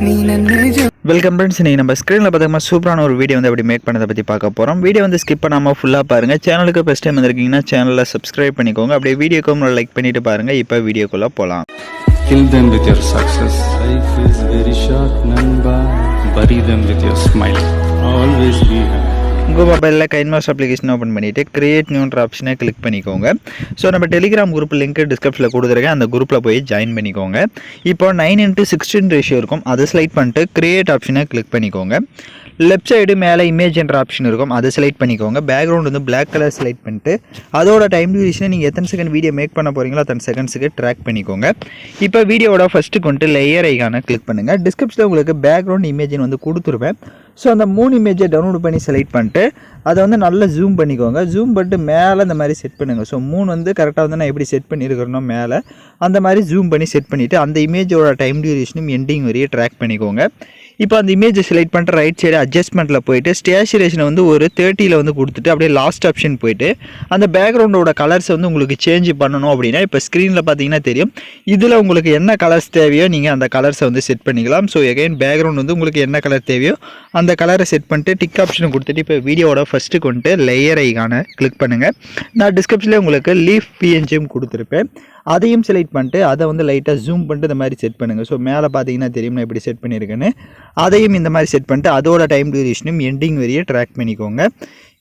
Welcome friends, நீங்கள் நம்ம ஸ்க்ரீனில் பார்த்தீங்கன்னா சூப்பரான ஒரு வீடியோ வந்து எப்படி மேக் பண்ணதை பற்றி பார்க்க போகிறோம். வீடியோ வந்து ஸ்கிப் பண்ணாமல் ஃபுல்லாக பாருங்கள். சேனலுக்கு ஃபஸ்ட் டைம் வந்திருக்கீங்கன்னா சேனலில் சப்ஸ்கிரைப் பண்ணிக்கோங்க. அப்படியே வீடியோக்கு லைக் பண்ணிட்டு பாருங்கள். இப்போ வீடியோக்குள்ளே போகலாம். Kill them with your success. Life is very short, namba. Bury them with your smile. Always be happy. உங்கள் மொபைலில் கைன்மாஸ்டர் அப்ளிகேஷன் ஓப்பன் பண்ணிவிட்டு கிரியேட் நியூன்ற ஆப்ஷனை கிளிக் பண்ணிக்கோங்க. ஸோ நம்ம டெலிகிராம் குரூப் லிங்க் டிஸ்கிரிப்ஷனில் கொடுத்துருக்கேன். அந்த குரூப்பில் போய் ஜாயின் பண்ணிக்கோங்க. இப்போ 9:16 ரேஷியோ இருக்கும். அதை செலக்ட் பண்ணிட்டு கிரியேட் ஆப்ஷனை கிளிக் பண்ணிக்கோங்க. லெஃப்ட் சைடு மேலே இமேஜ் என்ற ஆப்ஷன் இருக்கும். அதை செலக்ட் பண்ணிக்கோங்க. பேக்ரவுண்ட் வந்து பிளாக் கலர் செலக்ட் பண்ணிட்டு அதோட டைம் டியூரேஷனை நீங்கள் எத்தனை செகண்ட் வீடியோ மேக் பண்ண போகிறீங்களோ அத்தனை செகண்ட்ஸுக்கு ட்ராக் பண்ணிக்கோங்க. இப்போ வீடியோட ஃபஸ்ட்டு கொண்டு லேயர் ஐகானை கிளிக் பண்ணுங்கள். டிஸ்கிரிப்ஷனில் உங்களுக்கு பேக்ரவுண்ட் இமேஜின் வந்து கொடுத்துருவேன். ஸோ அந்த 3 இமேஜை டவுன்லோட் பண்ணி செலக்ட் பண்ணிட்டு அதை வந்து நல்லா ஜூம் பண்ணிக்கோங்க. ஜூம் பண்ணிட்டு மேலே இந்த மாதிரி செட் பண்ணுங்கள். ஸோ 3 வந்து கரெக்டாக வந்து நான் எப்படி செட் பண்ணியிருக்கிறேனோ மேலே அந்த மாதிரி ஜூம் பண்ணி செட் பண்ணிவிட்டு அந்த இமேஜோட டைம் டியூரேஷனும் எண்டிங் வரையே ட்ராக் பண்ணிக்கோங்க. இப்போ அந்த இமேஜை செலக்ட் பண்ணிட்டு ரைட் சைடு அட்ஜஸ்ட்மெண்ட்டில் போய்ட்டு ஸ்டேச்சுரேஷனை வந்து ஒரு 30 வந்து கொடுத்துட்டு அப்படியே லாஸ்ட் ஆப்ஷன் போய்ட்டு அந்த பேக்ரவுண்டோட கலர்ஸை வந்து உங்களுக்கு சேஞ்ச் பண்ணணும் அப்படின்னா இப்போ ஸ்க்ரீனில் பார்த்தீங்கன்னா தெரியும். இதில் உங்களுக்கு என்ன கலர்ஸ் தேவையோ நீங்கள் அந்த கலர்ஸை வந்து செட் பண்ணிக்கலாம். ஸோ எகைன் பேக்ரவுண்ட் வந்து உங்களுக்கு என்ன கலர் தேவையோ அந்த கலரை செட் பண்ணிட்டு டிக் ஆப்ஷனை கொடுத்துட்டு இப்போ வீடியோட ஃபஸ்ட்டு கொண்டு லேயர் ஐகானை கிளிக் பண்ணுங்கள். நான் டிஸ்கிரிப்ஷனில் உங்களுக்கு லீஃப் பிஎன்ஜியும் கொடுத்துருப்பேன். அதையும் செலக்ட் பண்ணிட்டு அதை வந்து லைட்டாக ஜூம் பண்ணிட்டு இந்த மாதிரி செட் பண்ணுங்கள். ஸோ மேலே பார்த்தீங்கன்னா தெரியும் நான் எப்படி செட் பண்ணியிருக்கேன்னு. அதையும் இந்த மாதிரி செட் பண்ணிட்டு அதோட டைம் டியூரேஷனும் எண்டிங் வரையே ட்ராக் பண்ணிக்கோங்க.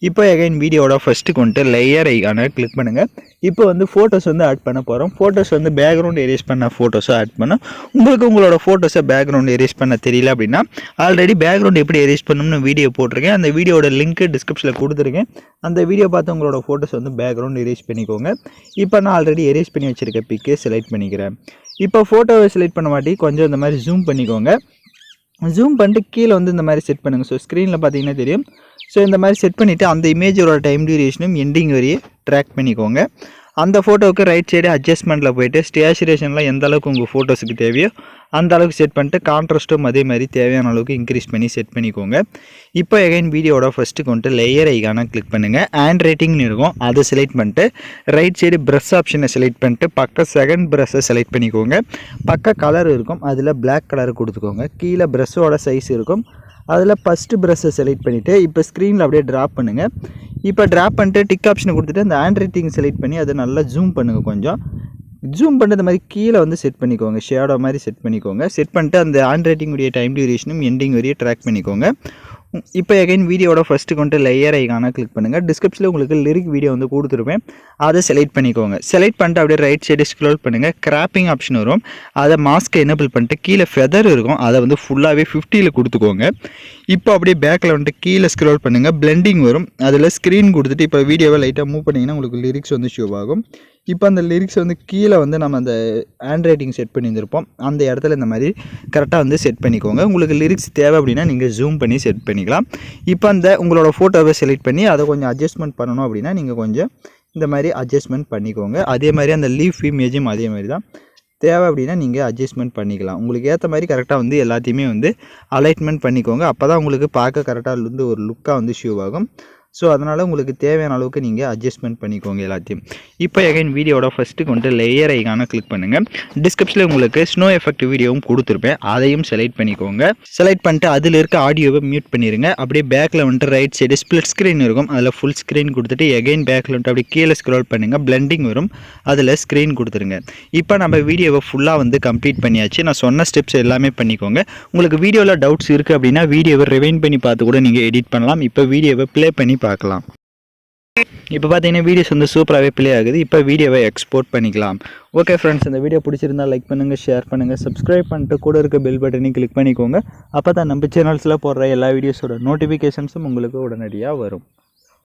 இப்போ எகைன் வீடியோட ஃபஸ்ட்டு கொண்டு லேயர் ஐகானை கிளிக் பண்ணுங்கள். இப்போ வந்து ஃபோட்டோஸ் வந்து ஆட் பண்ண போகிறோம். ஃபோட்டோஸ் வந்து பேக்ரவுண்ட் எரேஸ் பண்ண ஃபோட்டோஸை ஆட் பண்ணோம். உங்களுக்கு உங்களோட ஃபோட்டோஸை பேக்ரவுண்ட் எரேஸ் பண்ண தெரியல அப்படின்னா ஆல்ரெடி பேக்ரவுண்ட் எப்படி எரேஸ் பண்ணணும்னு வீடியோ போட்டிருக்கேன். அந்த வீடியோட லிங்க்கு டிஸ்கிரிப்ஷனில் கொடுத்துருக்கேன். அந்த வீடியோ பார்த்து உங்களோட ஃபோட்டோஸ் வந்து பேக்ரவுண்ட் எரேஸ் பண்ணிக்கோங்க. இப்போ நான் ஆல்ரெடி எரேஸ் பண்ணி வச்சுருக்க பிக்கே செலக்ட் பண்ணிக்கிறேன். இப்போ ஃபோட்டோவை செலக்ட் பண்ண மாட்டி கொஞ்சம் இந்த மாதிரி ஜூம் பண்ணிக்கோங்க. ஜூம் பண்ணிட்டு கீழே வந்து இந்த மாதிரி செட் பண்ணுங்கள். ஸோ ஸ்க்ரீனில் பார்த்தீங்கன்னா தெரியும். ஸோ இந்த மாதிரி செட் பண்ணிவிட்டு அந்த இமேஜோட டைம் டியூரேஷனும் எண்டிங் வரையே ட்ராக் பண்ணிக்கோங்க. அந்த ஃபோட்டோவுக்கு ரைட் சைடு அட்ஜஸ்ட்மெண்ட்டில் போய்ட்டு ஸ்டேச்சுரேஷனில் எந்த அளவுக்கு உங்கள் ஃபோட்டோஸுக்கு தேவையோ அந்த அளவுக்கு செட் பண்ணிட்டு கான்ட்ராஸ்ட்டும் அதே மாதிரி தேவையான அளவுக்கு இன்க்ரீஸ் பண்ணி செட் பண்ணிக்கோங்க. இப்போ எகைன் வீடியோட ஃபஸ்ட்டு கொண்டு லேயர் ஐகானை கிளிக் பண்ணுங்கள். ஹேண்ட் ரைட்டிங்னு இருக்கும். அதை செலக்ட் பண்ணிட்டு ரைட் சைடு ப்ரஷ் ஆப்ஷனை செலக்ட் பண்ணிட்டு பக்கம் செகண்ட் ப்ரஷ்ஷை செலக்ட் பண்ணிக்கோங்க. பக்கம் கலர் இருக்கும். அதில் பிளாக் கலர் கொடுத்துக்கோங்க. கீழே ப்ரஷ்ஷோட சைஸ் இருக்கும். அதில் ஃபஸ்ட்டு ப்ரஷ்ஷை செலக்ட் பண்ணிவிட்டு இப்போ ஸ்க்ரீனில் அப்படியே ட்ராப் பண்ணுங்கள். இப்போ ட்ராப் பண்ணிட்டு டிக் ஆப்ஷனை கொடுத்துட்டு அந்த ஹேண்ட் ரைட்டிங் செலக்ட் பண்ணி அதை நல்லா ஜூம் பண்ணுங்கள். கொஞ்சம் ஜூம் பண்ணிட்டு இந்த மாதிரி கீழே வந்து செட் பண்ணிக்கோங்க. ஷேடோ மாதிரி செட் பண்ணிக்கோங்க. செட் பண்ணிட்டு அந்த ஹேண்ட் ரைட்டிங்குடைய டைம் டியூரேஷனும் எண்டிங் வரையே ட்ராக் பண்ணிக்கோங்க. இப்போ எகைன் வீடியோட ஃபஸ்ட்டு கொண்டு லேயர் ஐகானை கிளிக் பண்ணுங்கள். டிஸ்கிரிப்ஷனில் உங்களுக்கு லிரிக் வீடியோ வந்து கொடுத்துருப்பேன். அதை செலக்ட் பண்ணிக்கோங்க. செலக்ட் பண்ணிட்டு அப்படியே ரைட் சைடு ஸ்க்ரோல் பண்ணுங்கள். கிராப்பிங் ஆப்ஷன் வரும். அதை மாஸ்க்கை எனேபிள் பண்ணிட்டு கீழே ஃபெதர் இருக்கும். அதை வந்து ஃபுல்லாகவே 50 கொடுத்துக்கோங்க. இப்போ அப்படியே பேக்கில் வந்துட்டு கீழே ஸ்க்ரோல் பண்ணுங்கள். பிளெண்டிங் வரும். அதில் ஸ்க்ரீன் கொடுத்துட்டு இப்போ வீடியோவை லைட்டாக மூவ் பண்ணிங்கன்னா உங்களுக்கு லிரிக்ஸ் வந்து ஷோ ஆகும். இப்போ அந்த லிரிக்ஸ் வந்து கீழே வந்து நம்ம அந்த ஹேண்ட் ரைட்டிங் செட் பண்ணியிருந்திருப்போம். அந்த இடத்துல இந்த மாதிரி கரெக்டாக வந்து செட் பண்ணிக்கோங்க. உங்களுக்கு லிரிக்ஸ் தேவை அப்படின்னா நீங்கள் ஜூம் பண்ணி செட் பண்ணிக்கலாம். இப்போ அந்த உங்களோட ஃபோட்டோவை செலக்ட் பண்ணி அதை கொஞ்சம் அட்ஜஸ்ட்மெண்ட் பண்ணணும் அப்படின்னா நீங்கள் கொஞ்சம் இந்த மாதிரி அட்ஜஸ்ட்மெண்ட் பண்ணிக்கோங்க. அதே மாதிரி அந்த லீஃப் இமேஜும் அதே மாதிரி தான். தேவை அப்படின்னா நீங்கள் அட்ஜஸ்ட்மெண்ட் பண்ணிக்கலாம். உங்களுக்கு ஏற்ற மாதிரி கரெக்டாக வந்து எல்லாத்தையுமே வந்து அலைட்மெண்ட் பண்ணிக்கோங்க. அப்போ தான் உங்களுக்கு பார்க்க கரெக்டாக வந்து ஒரு லுக்காக வந்து ஷோ ஆகும். ஸோ அதனால் உங்களுக்கு தேவையான அளவுக்கு நீங்கள் அட்ஜஸ்ட்மெண்ட் பண்ணிக்கோங்க எல்லாத்தையும். இப்போ எகைன் வீடியோட ஃபஸ்ட்டு கொண்டு லேயர் ஐகானை கிளிக் பண்ணுங்கள். டிஸ்கிரிப்ஷனில் உங்களுக்கு ஸ்னோ எஃபெக்ட் வீடியோவும் கொடுத்துருப்பேன். அதையும் செலக்ட் பண்ணிக்கோங்க. செலக்ட் பண்ணிட்டு அதில் இருக்க ஆடியோவை மியூட் பண்ணிடுங்க. அப்படியே பேக்கில் வந்துட்டு ரைட் சைடு ஸ்ப்ளிட் ஸ்க்ரீன் இருக்கும். அதில் ஃபுல் ஸ்க்ரீன் கொடுத்துட்டு எகைன் பேக்கில் வந்துட்டு அப்படியே கீழே ஸ்க்ரோல் பண்ணுங்கள். பிளெண்டிங் வரும். அதில் ஸ்க்ரீன் கொடுத்துருங்க. இப்போ நம்ம வீடியோவை ஃபுல்லாக வந்து கம்ப்ளீட் பண்ணியாச்சு. நான் சொன்ன ஸ்டெப்ஸ் எல்லாமே பண்ணிக்கோங்க. உங்களுக்கு வீடியோவில் டவுட்ஸ் இருக்குது அப்படின்னா வீடியோவை ரிவைண்ட் பண்ணி பார்த்து கூட நீங்கள் எடிட் பண்ணலாம். இப்போ வீடியோவை ப்ளே பண்ணி பார்க்கலாம். இப்போ பார்த்தீங்கன்னா வீடியோஸ் வந்து சூப்பராகவே ப்ளே ஆகுது. இப்போ வீடியோவை எக்ஸ்போர்ட் பண்ணிக்கலாம். ஓகே ஃப்ரெண்ட்ஸ், இந்த வீடியோ பிடிச்சிருந்தால் லைக் பண்ணுங்கள், ஷேர் பண்ணுங்கள், சப்ஸ்கிரைப் பண்ணிட்டு கூட இருக்க பெல் பட்டனையும் கிளிக் பண்ணிக்கோங்க. அப்போ தான் நம்ம சேனல்ஸில் போடுற எல்லா வீடியோஸோட நோட்டிஃபிகேஷன்ஸும் உங்களுக்கு உடனடியாக வரும்.